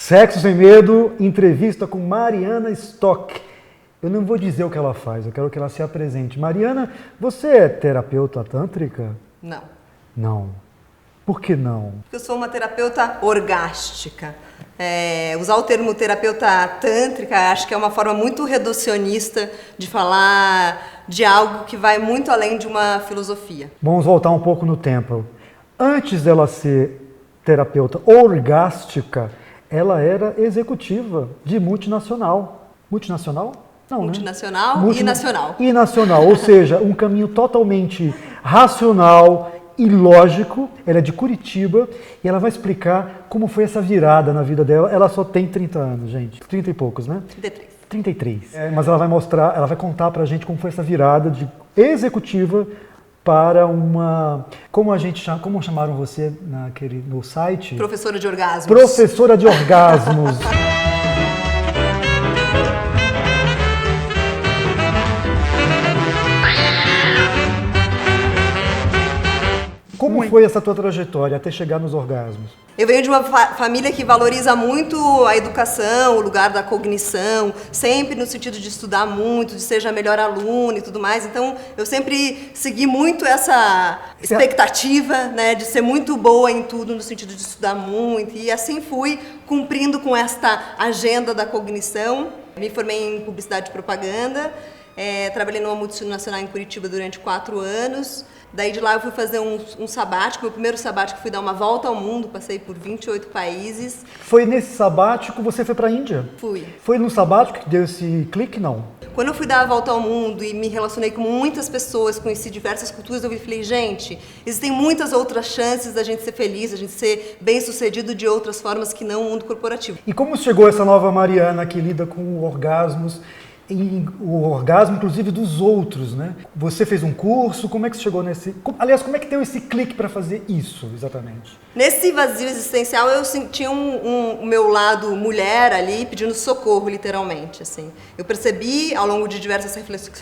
Sexo Sem Medo, entrevista com Mariana Stock. Eu não vou dizer o que ela faz, eu quero que ela se apresente. Mariana, você é terapeuta tântrica? Não. Não. Por que não? Eu sou uma terapeuta orgástica. Usar o termo terapeuta tântrica acho que é uma forma muito reducionista de falar de algo que vai muito além de uma filosofia. Vamos voltar um pouco no tempo. Antes dela ser terapeuta orgástica, ela era executiva de multinacional. Multinacional? Não, multinacional, né? E nacional. E nacional, ou seja, um caminho totalmente racional e lógico. Ela é de Curitiba e ela vai explicar como foi essa virada na vida dela. Ela só tem 30 anos, gente. 30 e poucos, né? 33. 33. Mas ela vai mostrar, ela vai contar pra gente como foi essa virada de executiva para uma... Como chamaram você no site? Professora de orgasmos. Professora de orgasmos. Como foi essa tua trajetória até chegar nos orgasmos? Eu venho de uma família que valoriza muito a educação, o lugar da cognição, sempre no sentido de estudar muito, de ser a melhor aluna e tudo mais. Então, eu sempre segui muito essa expectativa, né, de ser muito boa em tudo, no sentido de estudar muito. E assim fui cumprindo com esta agenda da cognição. Me formei em publicidade e propaganda. Trabalhei numa multinacional em Curitiba durante 4 anos. Daí de lá eu fui fazer um sabático, meu primeiro sabático, fui dar uma volta ao mundo, passei por 28 países. Foi nesse sabático você foi para a Índia? Fui. Foi no sabático que deu esse clique, não? Quando eu fui dar a volta ao mundo e me relacionei com muitas pessoas, conheci diversas culturas, eu falei, gente, existem muitas outras chances da gente ser feliz, da gente ser bem-sucedido de outras formas que não o mundo corporativo. E como chegou essa nova Mariana que lida com orgasmos, e o orgasmo, inclusive, dos outros, né? Você fez um curso, como é que você chegou nesse... Aliás, como é que deu esse clique para fazer isso, exatamente? Nesse vazio existencial, eu sentia o meu lado mulher ali, pedindo socorro, literalmente, assim. Eu percebi, ao longo de diversas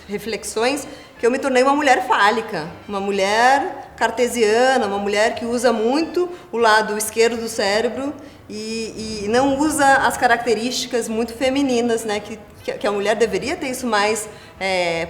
reflexões, que eu me tornei uma mulher fálica, uma mulher cartesiana, uma mulher que usa muito o lado esquerdo do cérebro e não usa as características muito femininas, né, que a mulher deveria ter isso mais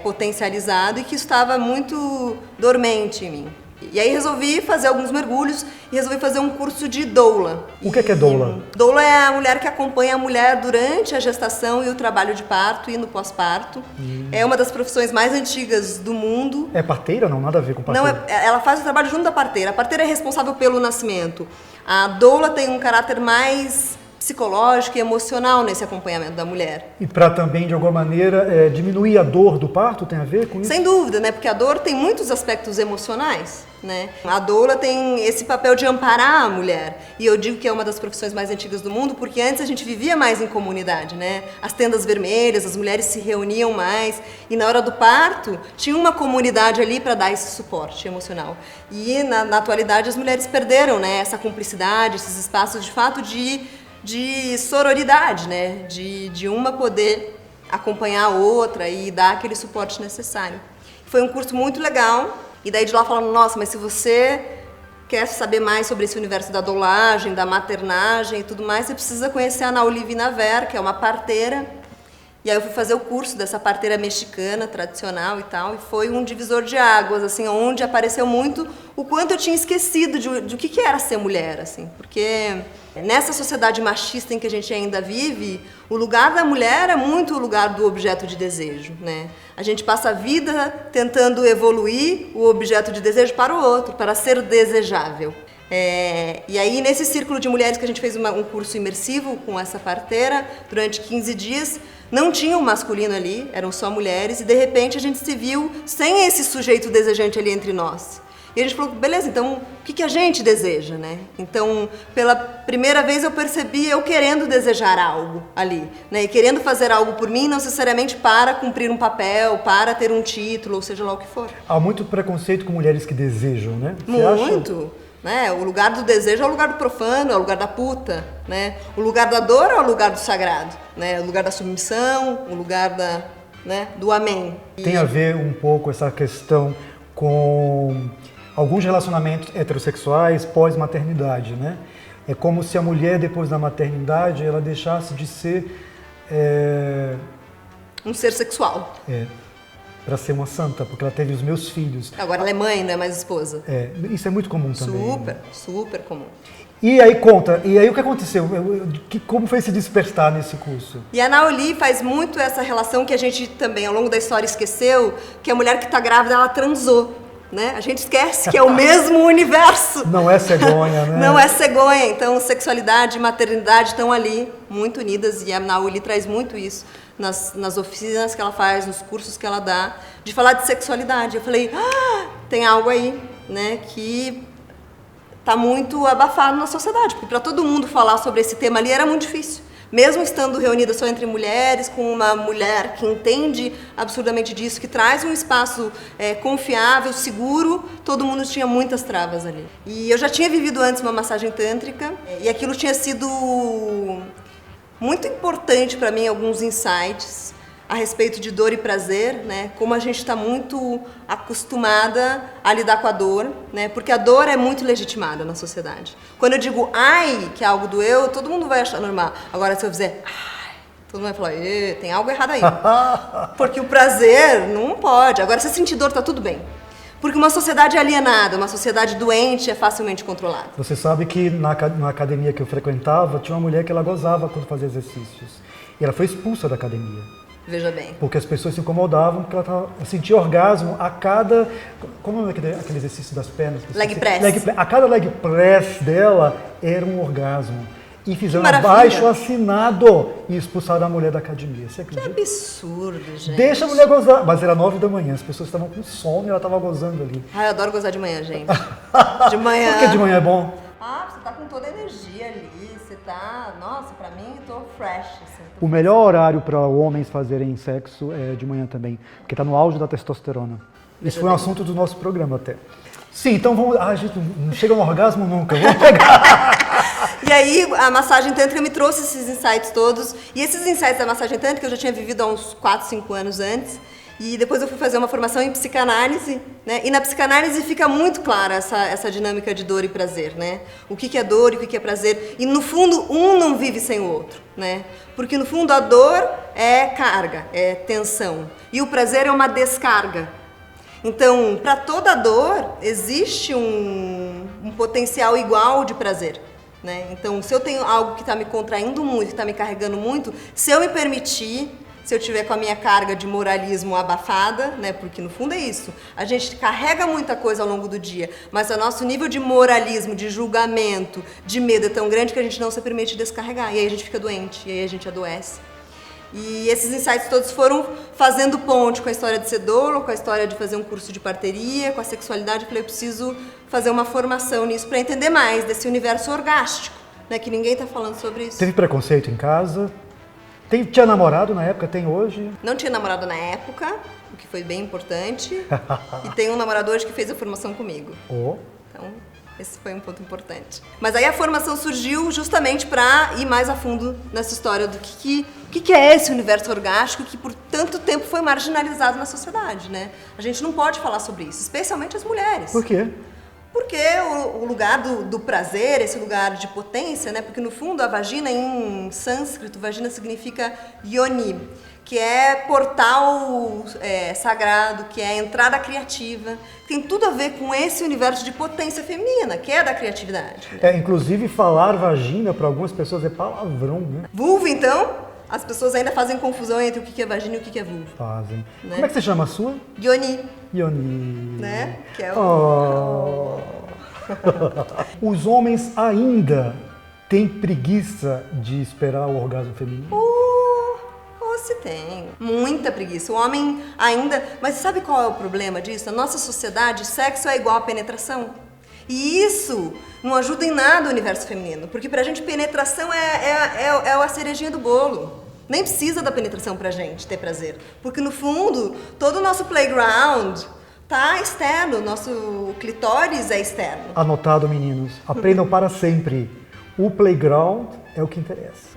potencializado e que estava muito dormente em mim. E aí resolvi fazer alguns mergulhos e resolvi fazer um curso de doula. O que é doula? Doula é a mulher que acompanha a mulher durante a gestação e o trabalho de parto e no pós-parto. É uma das profissões mais antigas do mundo. É parteira? Não, nada a ver com parteira. Não, ela faz o trabalho junto da parteira. A parteira é responsável pelo nascimento. A doula tem um caráter mais psicológico e emocional nesse acompanhamento da mulher. E para também, de alguma maneira, diminuir a dor do parto, tem a ver com isso? Sem dúvida, né? Porque a dor tem muitos aspectos emocionais, né? A doula tem esse papel de amparar a mulher. E eu digo que é uma das profissões mais antigas do mundo, porque antes a gente vivia mais em comunidade, né? As tendas vermelhas, as mulheres se reuniam mais. E na hora do parto, tinha uma comunidade ali para dar esse suporte emocional. E na atualidade as mulheres perderam, né? Essa cumplicidade, esses espaços de fato de sororidade, né? De uma poder acompanhar a outra e dar aquele suporte necessário. Foi um curso muito legal, e daí de lá falaram, nossa, mas se você quer saber mais sobre esse universo da doulagem, da maternagem e tudo mais, você precisa conhecer a Ana Olivina Ver, que é uma parteira. E aí eu fui fazer o curso dessa parteira mexicana, tradicional e tal, e foi um divisor de águas, assim, onde apareceu muito o quanto eu tinha esquecido de o que era ser mulher, assim, porque nessa sociedade machista em que a gente ainda vive, o lugar da mulher é muito o lugar do objeto de desejo, né? A gente passa a vida tentando evoluir o objeto de desejo para o outro, para ser desejável. E aí, nesse círculo de mulheres que a gente fez um curso imersivo com essa parteira, durante 15 dias, não tinha um masculino ali, eram só mulheres, e de repente a gente se viu sem esse sujeito desejante ali entre nós. E a gente falou, beleza, então o que a gente deseja, né? Então, pela primeira vez eu percebi eu querendo desejar algo ali, né? E querendo fazer algo por mim, não necessariamente para cumprir um papel, para ter um título, ou seja lá o que for. Há muito preconceito com mulheres que desejam, né? Muito. Né? O lugar do desejo é o lugar do profano, é o lugar da puta, né? O lugar da dor é o lugar do sagrado, né? O lugar da submissão, o lugar do amém. Tem a ver um pouco essa questão com alguns relacionamentos heterossexuais pós-maternidade, né? É como se a mulher, depois da maternidade, ela deixasse de ser... Um ser sexual. Para ser uma santa, porque ela teve os meus filhos. Agora ela é mãe, não é mais esposa. Isso é muito comum também. Super, super comum. E aí o que aconteceu? Como foi se despertar nesse curso? E a Naoli faz muito essa relação que a gente também, ao longo da história, esqueceu, que a mulher que está grávida, ela transou. Né? A gente esquece que é o mesmo universo. Não é cegonha, né? Não é cegonha. Então, sexualidade e maternidade estão ali, muito unidas, e a Naoli traz muito isso nas oficinas que ela faz, nos cursos que ela dá, de falar de sexualidade. Eu falei, tem algo aí, né, que está muito abafado na sociedade, porque para todo mundo falar sobre esse tema ali era muito difícil. Mesmo estando reunida só entre mulheres, com uma mulher que entende absurdamente disso, que traz um espaço confiável, seguro, todo mundo tinha muitas travas ali. E eu já tinha vivido antes uma massagem tântrica, e aquilo tinha sido muito importante para mim, alguns insights a respeito de dor e prazer, né? Como a gente está muito acostumada a lidar com a dor, né? Porque a dor é muito legitimada na sociedade. Quando eu digo ai, que algo doeu, todo mundo vai achar normal. Agora, se eu fizer ai, todo mundo vai falar, tem algo errado aí. Porque o prazer não pode. Agora, se sentir dor, tá tudo bem. Porque uma sociedade alienada, uma sociedade doente é facilmente controlada. Você sabe que na academia que eu frequentava, tinha uma mulher que ela gozava quando fazia exercícios. E ela foi expulsa da academia. Veja bem. Porque as pessoas se incomodavam, porque ela sentia orgasmo a cada... Como é aquele exercício das pernas? Leg press. A cada leg press dela era um orgasmo. E fizeram abaixo assinado e expulsaram a mulher da academia. Você acredita? Que absurdo, gente. Deixa a mulher gozar. Mas era 9 da manhã, as pessoas estavam com sono e ela estava gozando ali. Eu adoro gozar de manhã, gente. De manhã. Por que de manhã é bom? Você tá com toda a energia ali, você tá... Nossa, pra mim, eu tô fresh. Assim, O melhor horário para homens fazerem sexo é de manhã também, porque está no auge da testosterona. Isso foi um assunto do nosso programa até. Sim, então vamos... a gente não chega no orgasmo nunca, vamos pegar... E aí, a massagem tântrica me trouxe esses insights todos, e esses insights da massagem tântrica eu já tinha vivido há uns 4, 5 anos antes, e depois eu fui fazer uma formação em psicanálise, né? E na psicanálise fica muito clara essa dinâmica de dor e prazer, né? O que é dor e o que é prazer. E no fundo, um não vive sem o outro, né? Porque no fundo a dor é carga, é tensão. E o prazer é uma descarga. Então, para toda dor, existe um potencial igual de prazer. Né? Então, se eu tenho algo que está me contraindo muito, que está me carregando muito, se eu me permitir, se eu tiver com a minha carga de moralismo abafada, né? Porque no fundo é isso, a gente carrega muita coisa ao longo do dia, mas o nosso nível de moralismo, de julgamento, de medo é tão grande que a gente não se permite descarregar, e aí a gente fica doente, e aí a gente adoece. E esses insights todos foram fazendo ponte com a história de ser dolo, com a história de fazer um curso de parteria, com a sexualidade. Eu falei, eu preciso fazer uma formação nisso para entender mais desse universo orgástico, né? Que ninguém está falando sobre isso. Teve preconceito em casa? Tinha namorado na época? Tem hoje? Não tinha namorado na época, o que foi bem importante. E tem um namorado hoje que fez a formação comigo. Então, esse foi um ponto importante. Mas aí a formação surgiu justamente para ir mais a fundo nessa história do que é esse universo orgástico que por tanto tempo foi marginalizado na sociedade, né? A gente não pode falar sobre isso, especialmente as mulheres. Por quê? Porque o lugar do prazer, esse lugar de potência, né? Porque no fundo a vagina em sânscrito, vagina significa yoni, que é portal sagrado, que é entrada criativa. Tem tudo a ver com esse universo de potência feminina, que é da criatividade. Né? Inclusive falar vagina para algumas pessoas é palavrão, né? Vulva, então, as pessoas ainda fazem confusão entre o que é vagina e o que é vulva. Fazem. Né? Como é que você chama a sua? Yoni. Yoni. Né? Que é o... Os homens ainda têm preguiça de esperar o orgasmo feminino? Se tem. Muita preguiça. O homem ainda... Mas sabe qual é o problema disso? Na nossa sociedade, sexo é igual a penetração. E isso não ajuda em nada o universo feminino. Porque pra gente, penetração é a cerejinha do bolo. Nem precisa da penetração pra gente ter prazer. Porque no fundo, todo o nosso playground tá externo. Nosso clitóris é externo. Anotado, meninos. Aprendam para sempre. O playground é o que interessa.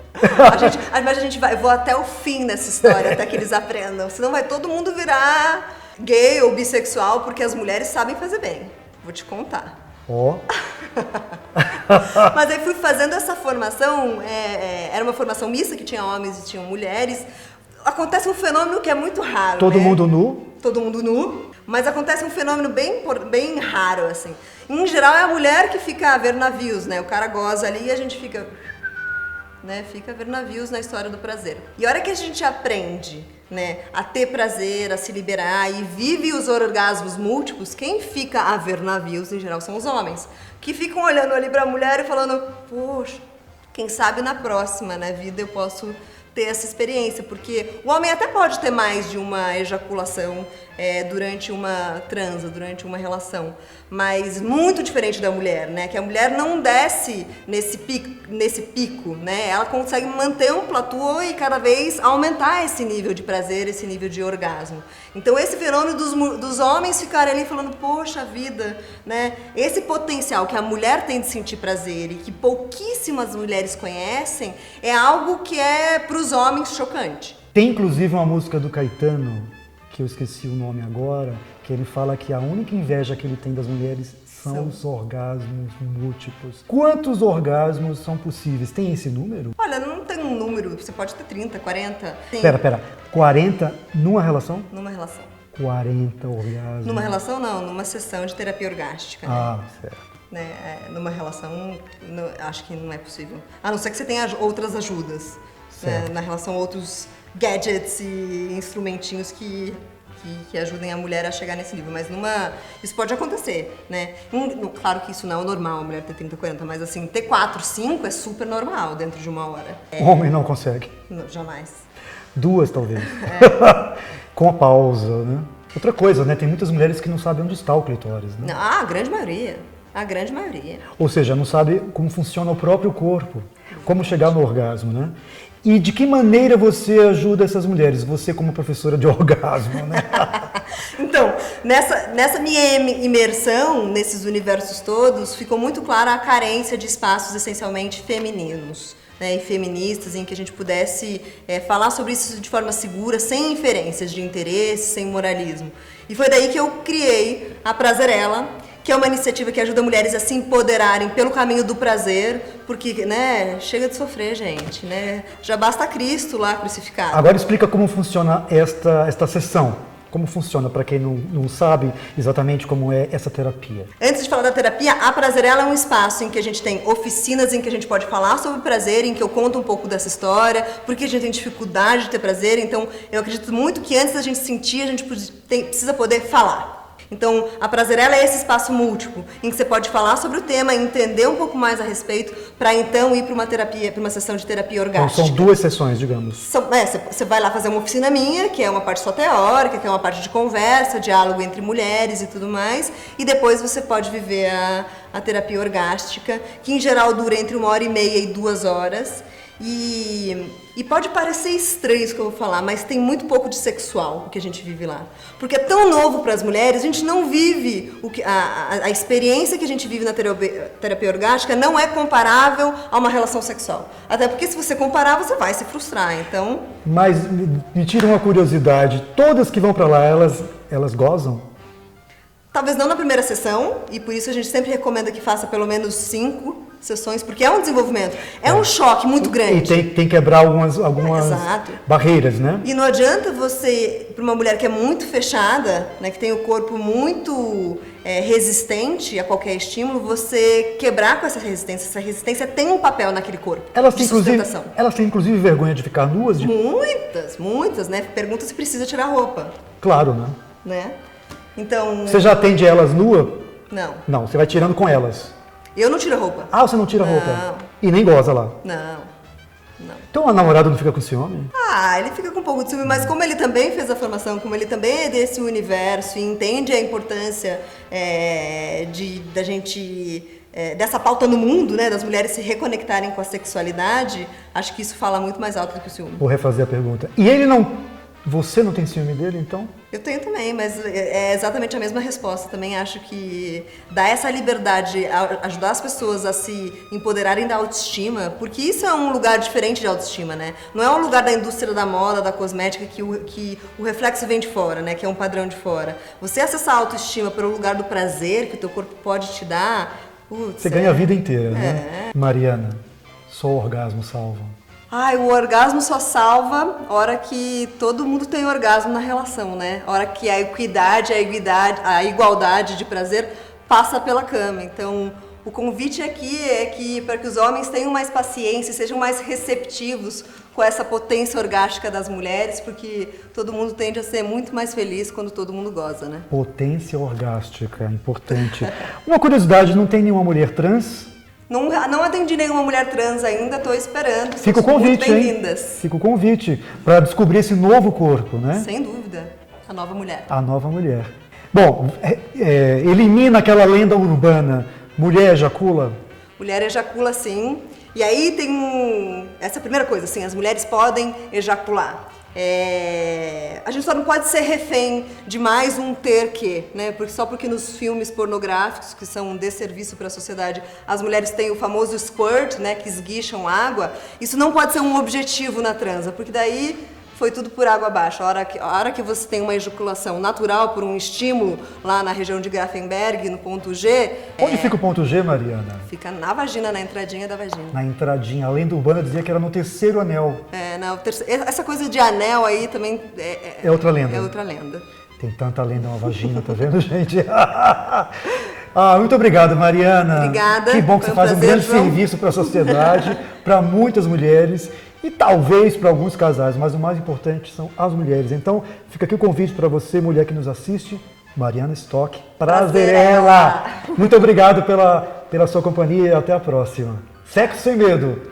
Mas a gente vai, eu vou até o fim nessa história, até que eles aprendam. Senão vai todo mundo virar gay ou bissexual, porque as mulheres sabem fazer bem. Vou te contar. Mas aí fui fazendo essa formação, era uma formação mista, que tinha homens e tinham mulheres. Acontece um fenômeno que é muito raro, Todo né? mundo nu? Todo mundo nu, mas acontece um fenômeno bem raro, assim. Em geral, é a mulher que fica a ver navios, né? O cara goza ali e a gente fica... né? Fica a ver navios na história do prazer. E a hora que a gente aprende, né, a ter prazer, a se liberar e vive os orgasmos múltiplos, quem fica a ver navios, em geral, são os homens. Que ficam olhando ali pra mulher e falando, poxa, quem sabe na próxima, né, vida eu posso ter essa experiência, porque o homem até pode ter mais de uma ejaculação durante uma transa, durante uma relação, mas muito diferente da mulher, né? Que a mulher não desce nesse pico, né? Ela consegue manter um platô e cada vez aumentar esse nível de prazer, esse nível de orgasmo. Então esse fenômeno dos homens ficarem ali falando, poxa vida, né? Esse potencial que a mulher tem de sentir prazer e que pouquíssimas mulheres conhecem, é algo que é para os homens chocante. Tem inclusive uma música do Caetano, que eu esqueci o nome agora, que ele fala que a única inveja que ele tem das mulheres são os orgasmos múltiplos. Quantos orgasmos são possíveis? Tem esse número? Olha, não tem um número, você pode ter 30, 40. Tem... Pera, 40 numa relação? Numa relação. 40 orgasmos. Numa relação não, numa sessão de terapia orgástica. Ah, certo. Né? Numa relação, acho que não é possível. A não ser que você tenha outras ajudas. Né? Na relação, outros gadgets e instrumentinhos que ajudem a mulher a chegar nesse nível. Mas isso pode acontecer, né? Claro que isso não é normal, a mulher ter 30, 40, mas assim, ter 4, 5 é super normal dentro de uma hora. O homem não consegue. Não, jamais. 2, talvez. Com a pausa, né? Outra coisa, né? Tem muitas mulheres que não sabem onde está o clitóris, né? A grande maioria. A grande maioria. Ou seja, não sabe como funciona o próprio corpo, como chegar no orgasmo, né? E de que maneira você ajuda essas mulheres? Você como professora de orgasmo, né? Então, nessa minha imersão nesses universos todos, ficou muito clara a carência de espaços essencialmente femininos, né, e feministas, em que a gente pudesse falar sobre isso de forma segura, sem inferências de interesse, sem moralismo. E foi daí que eu criei a Prazerela, que é uma iniciativa que ajuda mulheres a se empoderarem pelo caminho do prazer, porque, né, chega de sofrer, gente, né? Já basta Cristo lá crucificado. Agora explica como funciona esta sessão. Como funciona, para quem não sabe exatamente como é essa terapia. Antes de falar da terapia, a Prazerela é um espaço em que a gente tem oficinas em que a gente pode falar sobre prazer, em que eu conto um pouco dessa história, porque a gente tem dificuldade de ter prazer, então eu acredito muito que antes da gente sentir, a gente precisa poder falar. Então, a Prazerela é esse espaço múltiplo, em que você pode falar sobre o tema, entender um pouco mais a respeito, para então ir para uma terapia, para uma sessão de terapia orgástica. Então, são 2 sessões, digamos. Você vai lá fazer uma oficina minha, que é uma parte só teórica, que é uma parte de conversa, diálogo entre mulheres e tudo mais, e depois você pode viver a terapia orgástica, que em geral dura entre 1h30 e 2 horas. E pode parecer estranho isso que eu vou falar, mas tem muito pouco de sexual o que a gente vive lá. Porque é tão novo para as mulheres, a gente não vive a experiência que a gente vive na terapia orgástica não é comparável a uma relação sexual. Até porque se você comparar, você vai se frustrar, então... Mas me tira uma curiosidade, todas que vão para lá, elas gozam? Talvez não na primeira sessão, e por isso a gente sempre recomenda que faça pelo menos 5 sessões, porque é um desenvolvimento, é um choque muito grande. E tem que quebrar algumas barreiras, né? E não adianta você, para uma mulher que é muito fechada, né, que tem o corpo muito resistente a qualquer estímulo, você quebrar com essa resistência. Essa resistência tem um papel naquele corpo de sustentação. Elas têm inclusive vergonha de ficar nuas? Muitas, né? Pergunta se precisa tirar roupa. Claro, Né? Então... Você já atende elas nua? Não. Não, você vai tirando com elas. Eu não tiro a roupa. Ah, você não tira a roupa? E nem goza lá? Não. Então a namorada não fica com ciúme? Ele fica com um pouco de ciúme, mas como ele também fez a formação, como ele também é desse universo e entende a importância da gente... dessa pauta no mundo, né, das mulheres se reconectarem com a sexualidade, acho que isso fala muito mais alto do que o ciúme. Vou refazer a pergunta. E ele não... Você não tem ciúme dele, então? Eu tenho também, mas é exatamente a mesma resposta. Também acho que dar essa liberdade, ajudar as pessoas a se empoderarem da autoestima, porque isso é um lugar diferente de autoestima, né? Não é um lugar da indústria da moda, da cosmética, que o reflexo vem de fora, né? Que é um padrão de fora. Você acessar a autoestima pelo lugar do prazer que o teu corpo pode te dar, Putz, Você ganha a vida inteira, né? Mariana, só o orgasmo salva. Ai, o orgasmo só salva a hora que todo mundo tem orgasmo na relação, né? A hora que a equidade, a igualdade de prazer passa pela cama. Então, o convite aqui é que para que os homens tenham mais paciência, sejam mais receptivos com essa potência orgástica das mulheres, porque todo mundo tende a ser muito mais feliz quando todo mundo goza, né? Potência orgástica, importante. Uma curiosidade, não tem nenhuma mulher trans? Não atendi nenhuma mulher trans ainda, estou esperando. Fica o São convite, muito hein? bem-vindas. Fica o convite para descobrir esse novo corpo, né? Sem dúvida, a nova mulher. A nova mulher. Bom, elimina aquela lenda urbana, mulher ejacula? Mulher ejacula sim. E aí tem essa primeira coisa, assim, as mulheres podem ejacular. A gente só não pode ser refém de mais um ter que, né? Só porque nos filmes pornográficos, que são um desserviço para a sociedade, as mulheres têm o famoso squirt, né? Que esguicham água. Isso não pode ser um objetivo na transa, porque daí foi tudo por água abaixo. A hora que você tem uma ejaculação natural por um estímulo lá na região de Grafenberg, no ponto G... Onde fica o ponto G, Mariana? Fica na vagina, na entradinha da vagina. Na entradinha. A lenda urbana dizia que era no terceiro anel. Essa coisa de anel aí também é outra lenda. É outra lenda. Tem tanta lenda na vagina, tá vendo, gente? Muito obrigado, Mariana. Obrigada. Que bom que você faz um grande João. serviço para a sociedade, para muitas mulheres e talvez para alguns casais, mas o mais importante são as mulheres. Então, fica aqui o convite para você, mulher que nos assiste, Mariana Stock. Prazerela! Muito obrigado pela sua companhia e até a próxima. Sexo sem medo!